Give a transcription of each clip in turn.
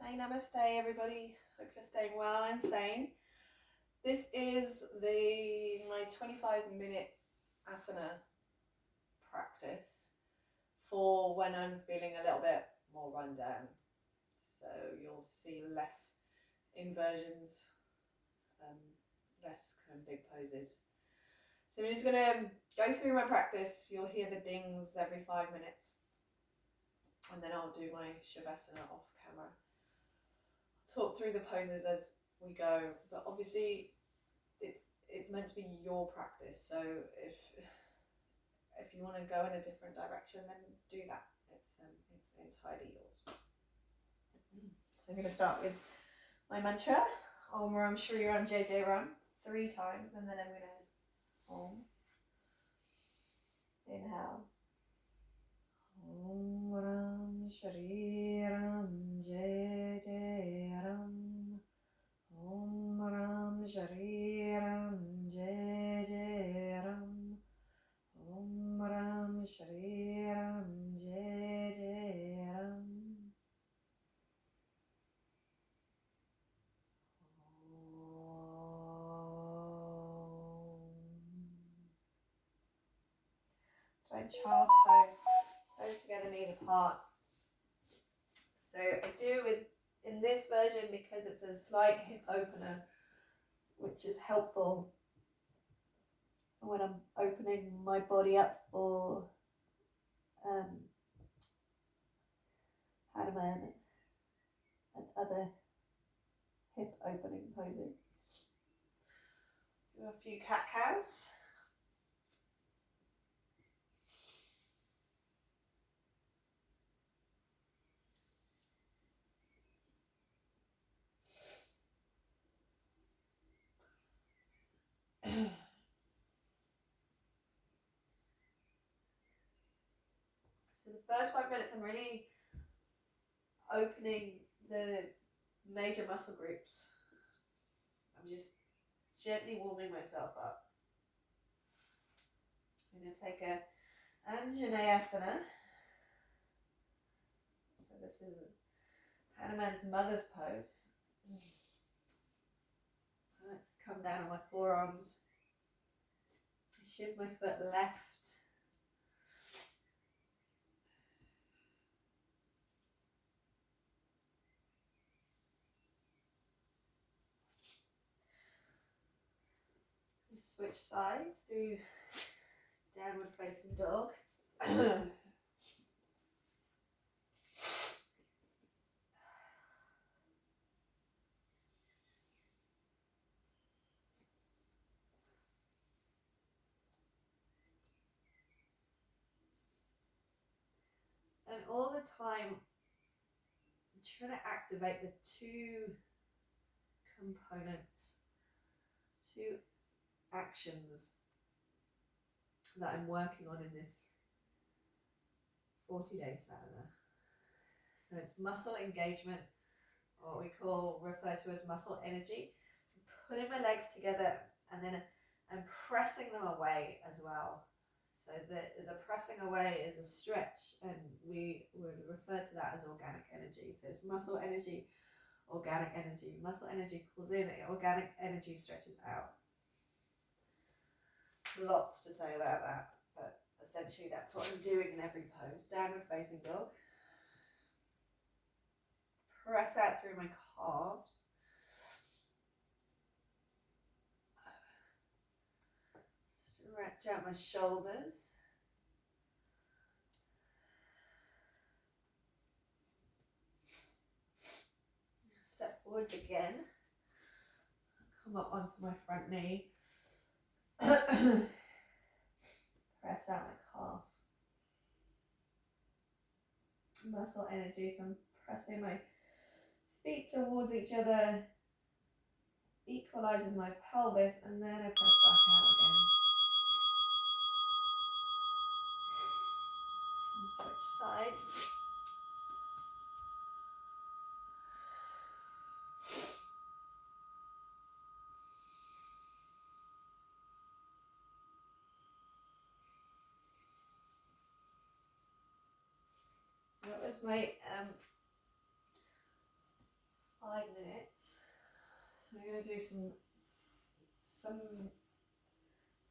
Hey, namaste, everybody. Hope you're staying well and sane. This is my 25-minute asana practice for when I'm feeling a little bit more run down. So you'll see less inversions, less kind of big poses. So I'm just going to go through my practice. You'll hear the dings every 5 minutes. And then I'll do my Shavasana off camera. Talk through the poses as we go, but obviously it's meant to be your practice. So if you want to go in a different direction, then do that. It's entirely yours. So I'm going to start with my mantra, Om Ram Shri Ram Jai Jai Ram, 3 times, and then I'm going to Om. Inhale. Om Ram Shri Ram Jai Jai Ram. Om Ram Shri Ram Jai Jai Ram. Om Ram Shri Ram Jai Jai Ram. So child's pose, toes together, knees apart. So I do in this version because it's a slight hip opener, which is helpful when I'm opening my body up for Hanuman and other hip opening poses. Do a few cat cows. So the first 5 minutes I'm really opening the major muscle groups. I'm just gently warming myself up. I'm going to take a Anjaneyasana. So this is Hanuman's mother's pose. I like to come down on my forearms. Shift my foot left. Switch sides, do downward facing dog. And all the time, I'm trying to activate the 2 components, 2 actions that I'm working on in this 40-day sadhana. So it's muscle engagement, or what we refer to as muscle energy. Putting my legs together and then I'm pressing them away as well. So the pressing away is a stretch, and we would refer to that as organic energy. So it's muscle energy, organic energy. Muscle energy pulls in, organic energy stretches out. Lots to say about that, but essentially that's what I'm doing in every pose. Downward facing dog. Press out through my calves. Stretch out my shoulders. Step forwards again. Come up onto my front knee. Press out my calf. Muscle energy, so I'm pressing my feet towards each other, equalizes my pelvis, and then I press back out again. And switch sides. That was my 5 minutes. So I'm going to do some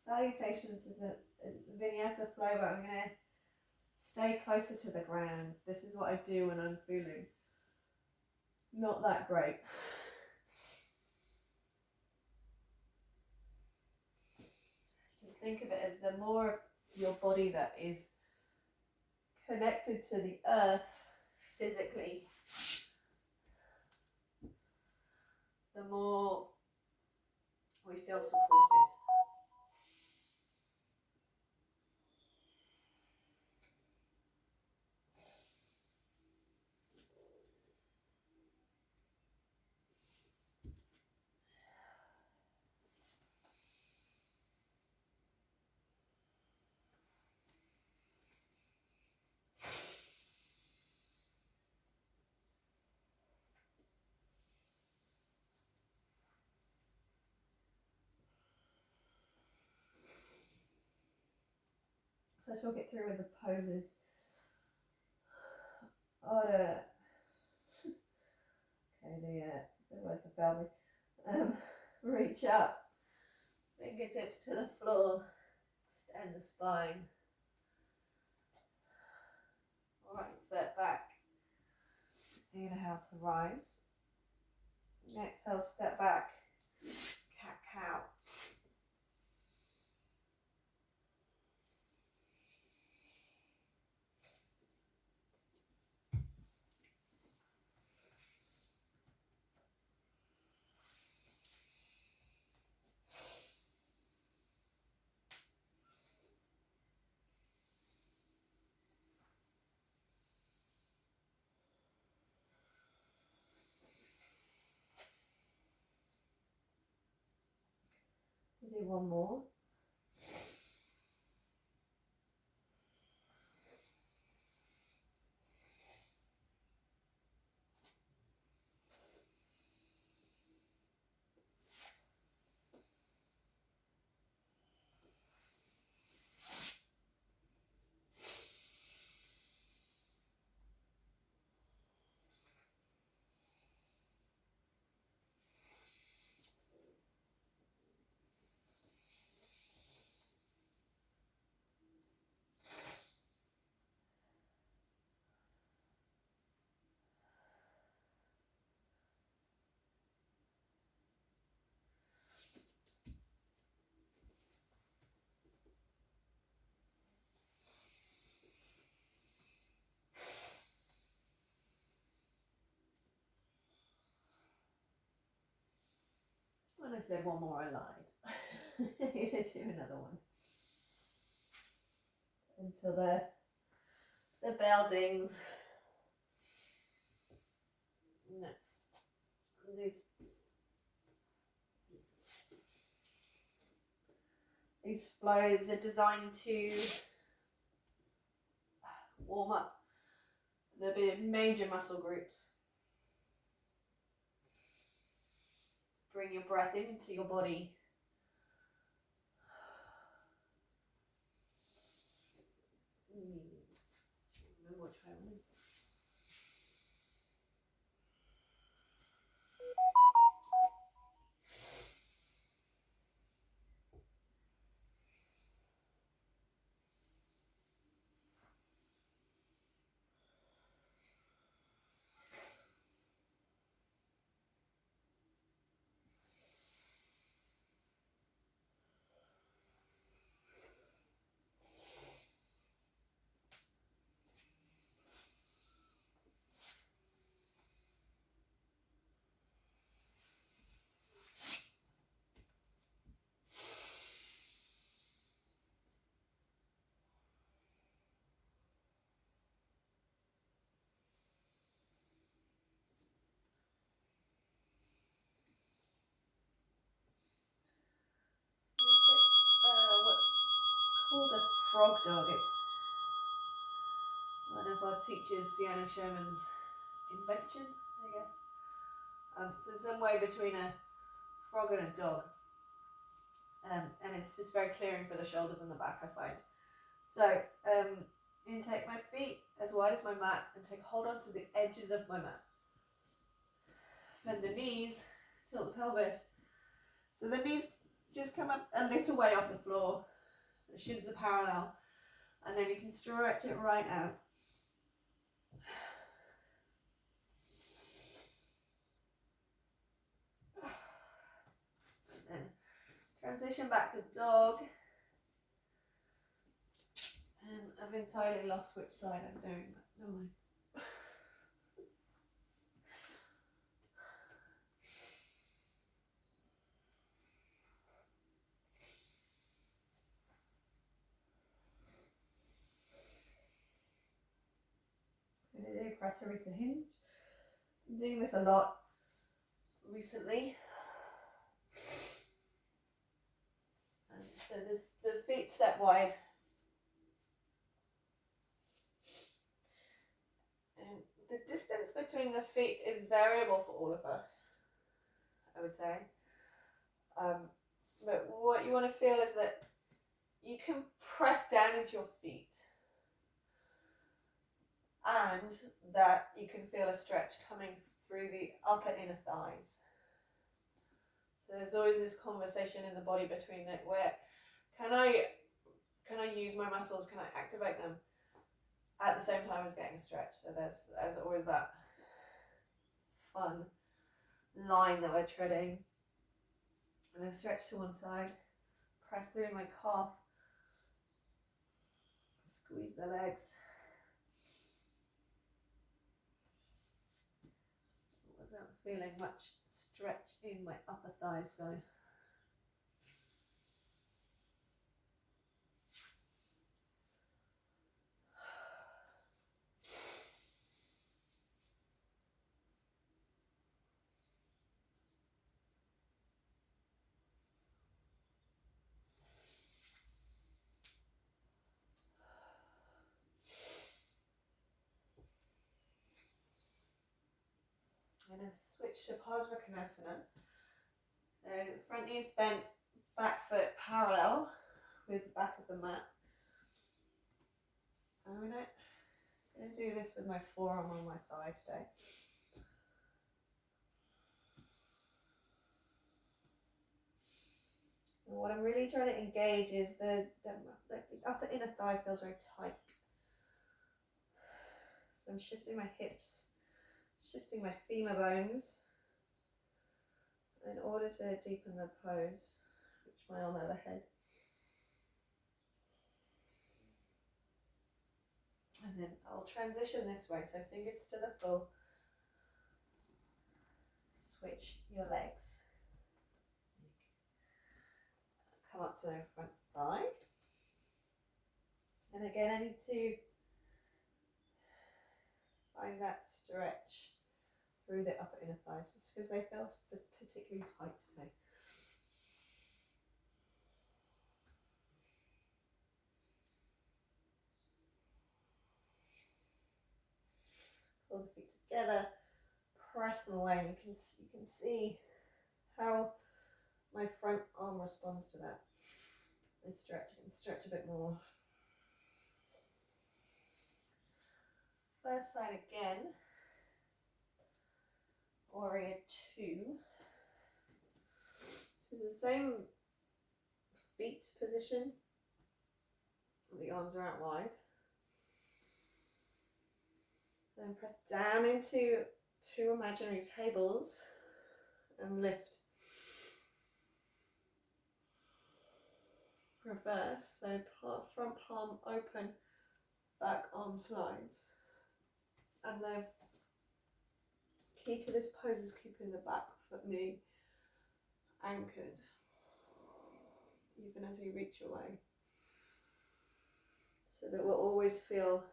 salutations as a vinyasa flow, but I'm going to stay closer to the ground. This is what I do when I'm feeling not that great. You can think of it as the more of your body that is connected to the earth physically, the more we feel supported. So I talk it through with the poses. The words have failed me. Reach up, fingertips to the floor, extend the spine. Right foot back. Inhale to rise. Exhale, step back. Cat cow. We'll do one more. When I said one more, I lied. I'm going to do another one. Until the bell dings. These flows are designed to warm up the major muscle groups. Bring your breath into your body. Remember which way I went. What's called a frog dog. It's one of our teachers, Sienna Sherman's invention, I guess. So some way between a frog and a dog. And it's just very clearing for the shoulders and the back, I find. So, take my feet as wide as my mat and take hold on to the edges of my mat. Bend the knees, tilt the pelvis. So the knees just come up a little way off the floor. The shins are parallel. And then you can stretch it right out. And then transition back to dog. And I've entirely lost which side I'm doing, but never mind. I'm going to do Prasarita hinge. I'm doing this a lot recently. And so there's the feet step wide. And the distance between the feet is variable for all of us, I would say. But what you want to feel is that you can press down into your feet and that you can feel a stretch coming through the upper inner thighs. So there's always this conversation in the body between it where can I use my muscles, can I activate them at the same time as getting a stretch? So there's always that fun line that we're treading. And then stretch to one side, press through my calf, squeeze the legs. Wasn't feeling much stretch in my upper thighs, so I'm going to switch to Parsvakonasana. Front knee is bent, back foot parallel with the back of the mat. I'm going to do this with my forearm on my thigh today. And what I'm really trying to engage is the upper inner thigh feels very tight. So I'm shifting my hips, shifting my femur bones in order to deepen the pose. Reach my arm overhead. And then I'll transition this way, so fingers to the floor. Switch your legs. Come up to the front thigh. And again, I need to find that stretch through the upper inner thighs, just because they feel particularly tight today. Pull the feet together, press them away, and you can see how my front arm responds to that. I can stretch a bit more. First side again. Warrior 2. So it's the same feet position. The arms are out wide. Then press down into 2 imaginary tables and lift. Reverse, so front palm open, back arm slides. And the key to this pose is keeping the back foot knee anchored, even as you reach away. So that we'll always feel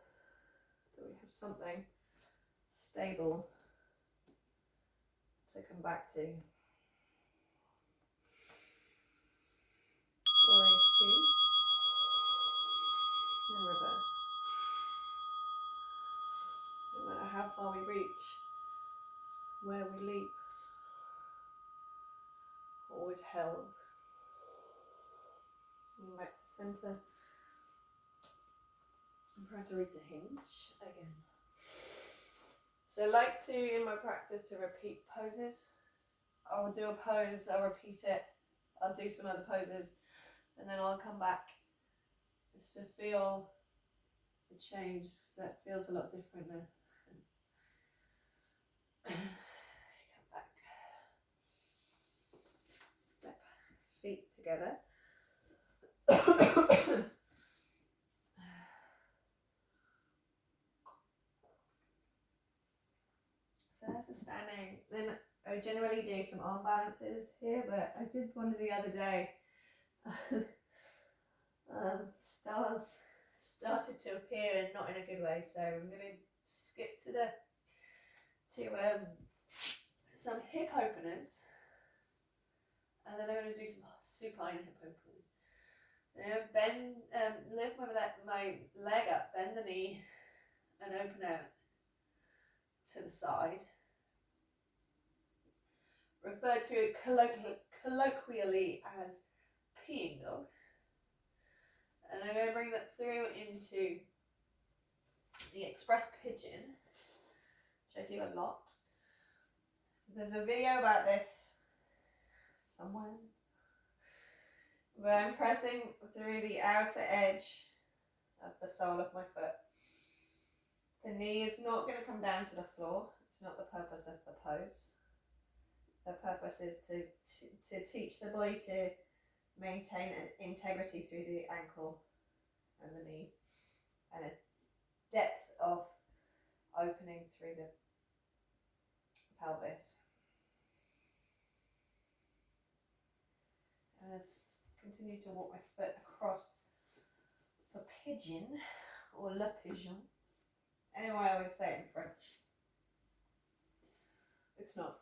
that we have something stable to come back to. Warrior 2. And reverse. No matter how far we reach, where we leap, always held. And back to centre. And Prasarita hinge again. So I like to, in my practice, to repeat poses. I'll do a pose, I'll repeat it, I'll do some other poses, and then I'll come back just to feel the change. That feels a lot different now. Come back. Step feet together. So that's the standing. Then I generally do some arm balances here, but I did one the other day. Stars started to appear and not in a good way, so I'm going to skip to some hip openers, and then I'm going to do some supine hip openers. Then lift my leg up, bend the knee, and open out to the side. Referred to colloquially as peeing dog. And I'm going to bring that through into the express pigeon, which I do a lot. So there's a video about this somewhere, where I'm pressing through the outer edge of the sole of my foot. The knee is not going to come down to the floor. It's not the purpose of the pose. The purpose is to teach the body to maintain an integrity through the ankle and the knee, and a depth of opening through the pelvis. And let's continue to walk my foot across the pigeon, or le pigeon. Anyway, I always say it in French. It's not.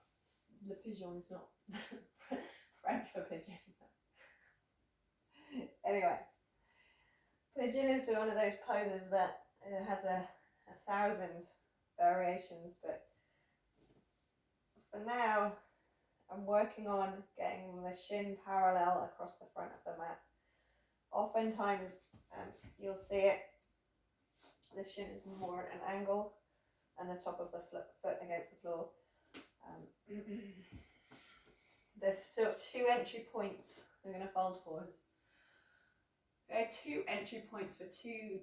Le pigeon is not French for pigeon. Anyway, pigeon is one of those poses that has a 1,000 variations, but for now I'm working on getting the shin parallel across the front of the mat. Oftentimes you'll see it, the shin is more at an angle and the top of the foot against the floor. There's sort of two entry points. I'm going to fold forwards. There are two entry points for two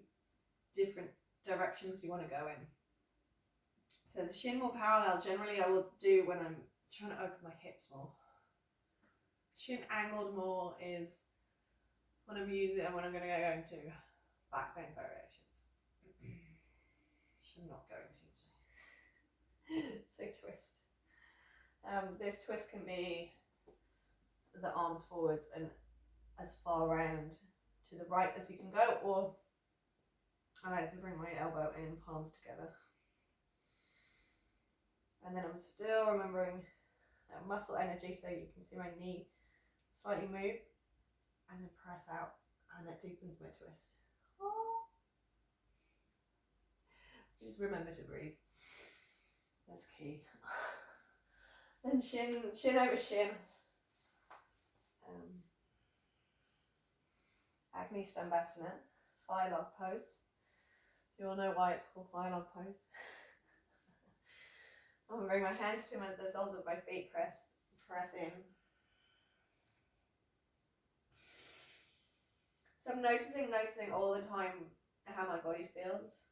different directions you want to go in. So the shin more parallel, generally I will do when I'm trying to open my hips more. Shin angled more is when I'm using it and when I'm going to go into back bend variations. Should not go into so twist. This twist can be the arms forwards and as far round to the right as you can go, or I like to bring my elbow in, palms together. And then I'm still remembering that muscle energy, so you can see my knee slightly move and then press out, and that deepens my twist. Just remember to breathe. That's key. Then shin over shin. Agni Stambhasana, thigh log pose. You all know why it's called thigh log pose. I'm going to bring my hands to the soles of my feet, press in. So I'm noticing all the time how my body feels.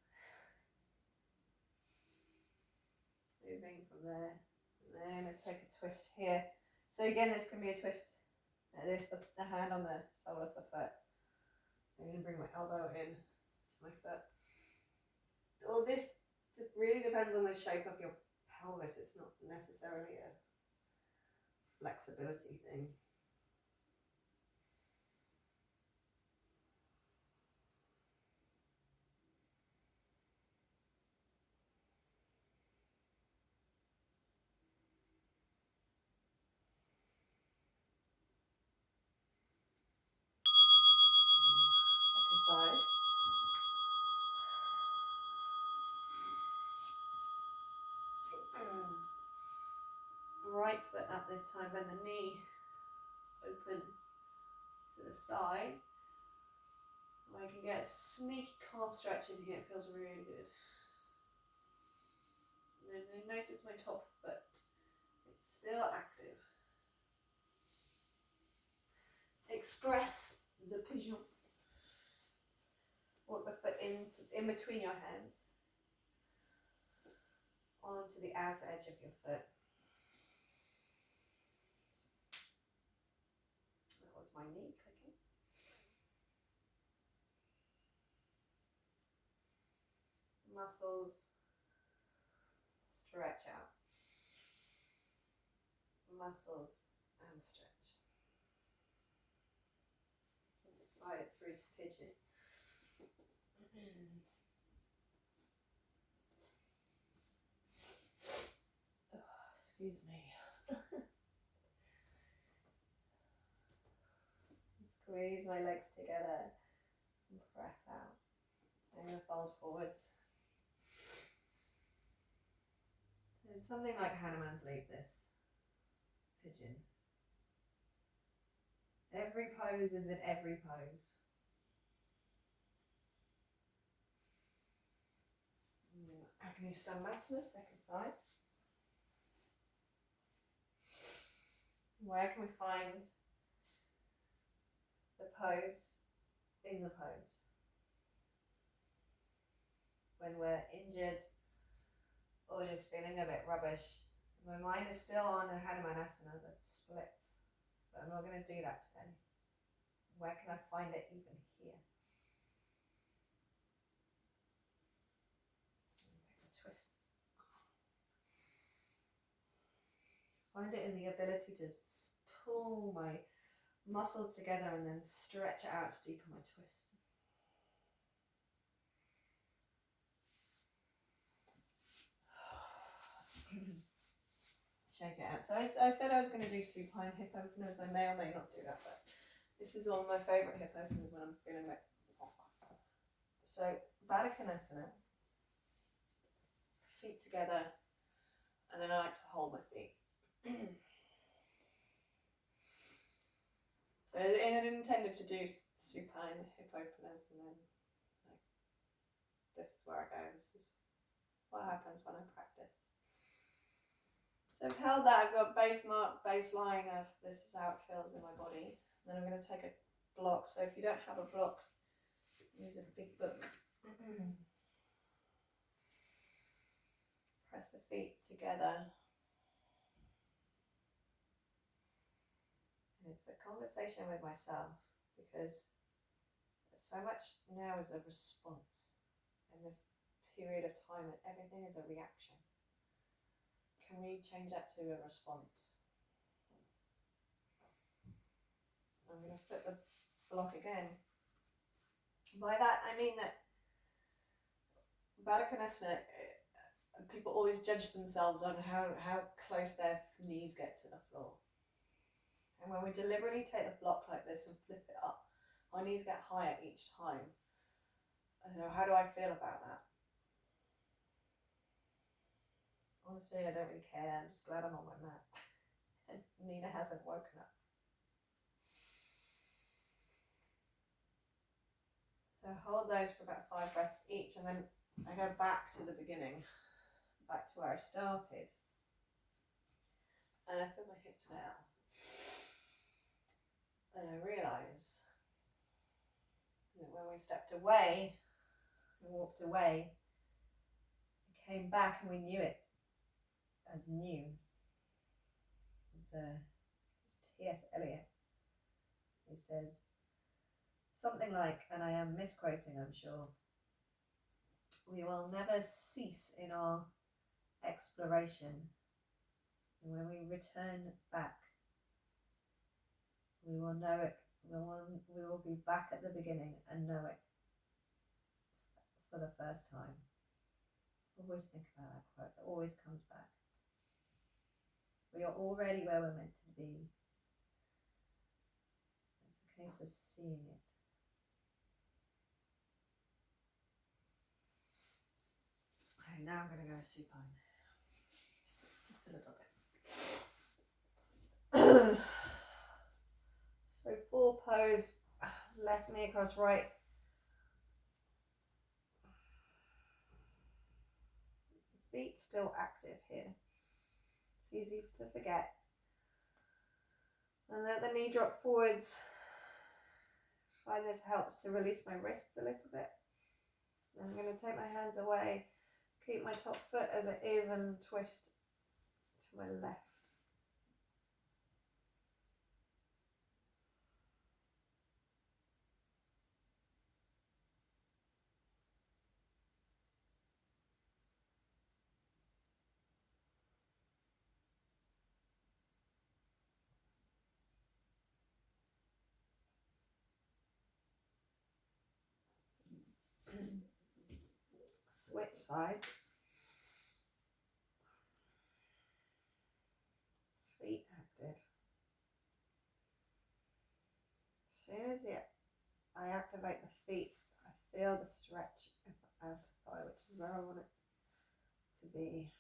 Moving from there, and then I take a twist here. So again, this can be a twist. This the hand on the sole of the foot. I'm going to bring my elbow in to my foot. All this really depends on the shape of your pelvis. It's not necessarily a flexibility thing. Side. Right foot up this time, bend the knee open to the side. I can get a sneaky calf stretch in here, it feels really good. And And then notice my top foot. It's still active. Express the pigeon. Walk the foot in between your hands. Onto the outer edge of your foot. That was my knee clicking. Muscles stretch out. Muscles and stretch. Slide it through to pigeon. Excuse me. Squeeze my legs together and press out. I'm going to fold forwards. It's something like Hanuman's Leap, this pigeon. Every pose is in every pose. Agni Sthambhasana, second side. Where can we find the pose in the pose? When we're injured or just feeling a bit rubbish, my mind is still on a Hanumanasana, the splits, but I'm not going to do that today. Where can I find it even here? Take a twist. Find it in the ability to pull my muscles together and then stretch out to deepen my twist. Shake it out. So I said I was going to do supine hip openers. I may or may not do that, but this is one of my favourite hip openers when I'm feeling a bit off. So Baddha Konasana, feet together, and then I like to hold my feet. So I intended to do supine hip openers, and then like, this is where I go. This is what happens when I practice. So I've held that. I've got baseline of this is how it feels in my body. Then I'm going to take a block. So if you don't have a block, use a big book. Press the feet together. And it's a conversation with myself, because so much now is a response in this period of time, and everything is a reaction. Can we change that to a response? I'm going to flip the block again. By that I mean that Baddha Konasana, people always judge themselves on how close their knees get to the floor. And when we deliberately take the block like this and flip it up, our knees get higher each time. How do I feel about that? Honestly, I don't really care. I'm just glad I'm on my mat. And Nina hasn't woken up. So hold those for about 5 breaths each, and then I go back to the beginning, back to where I started. And I feel my hips now. And I realise that when we stepped away and walked away, we came back and we knew it as new. It's T.S. Eliot who says something like, and I am misquoting, I'm sure, we will never cease in our exploration, and when we return back, we will know it. We will be back at the beginning and know it for the first time. Always think about that quote. It always comes back. We are already where we're meant to be. It's a case of seeing it. Okay, now I'm going to go supine. Just a little bit. So full pose, left knee across right. feet still active here. It's easy to forget. And let the knee drop forwards. Find this helps to release my wrists a little bit. I'm going to take my hands away, keep my top foot as it is, and twist to my left. Switch sides. Feet active. As soon as I activate the feet, I feel the stretch in my outer thigh, which is where I want it to be.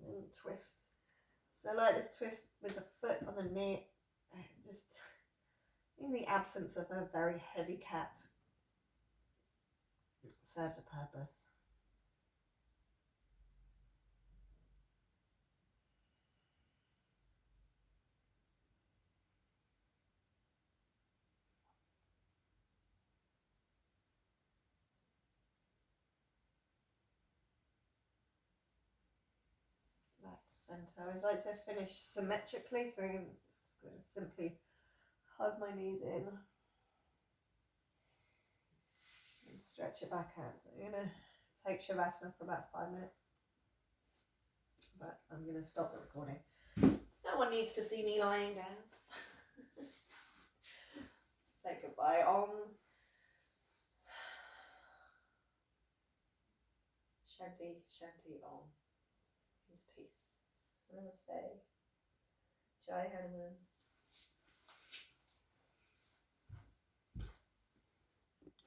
And twist. So I like this twist with the foot on the knee, just in the absence of a very heavy cat. It serves a purpose. Back to centre. I like to finish symmetrically, so I'm just going to simply hug my knees in and stretch it back out. So I'm going to take Shavasana for about 5 minutes, but I'm going to stop the recording. No one needs to see me lying down. Say goodbye. Shanti, Shanti Om. Peace. Namaste. Jai Hanuman.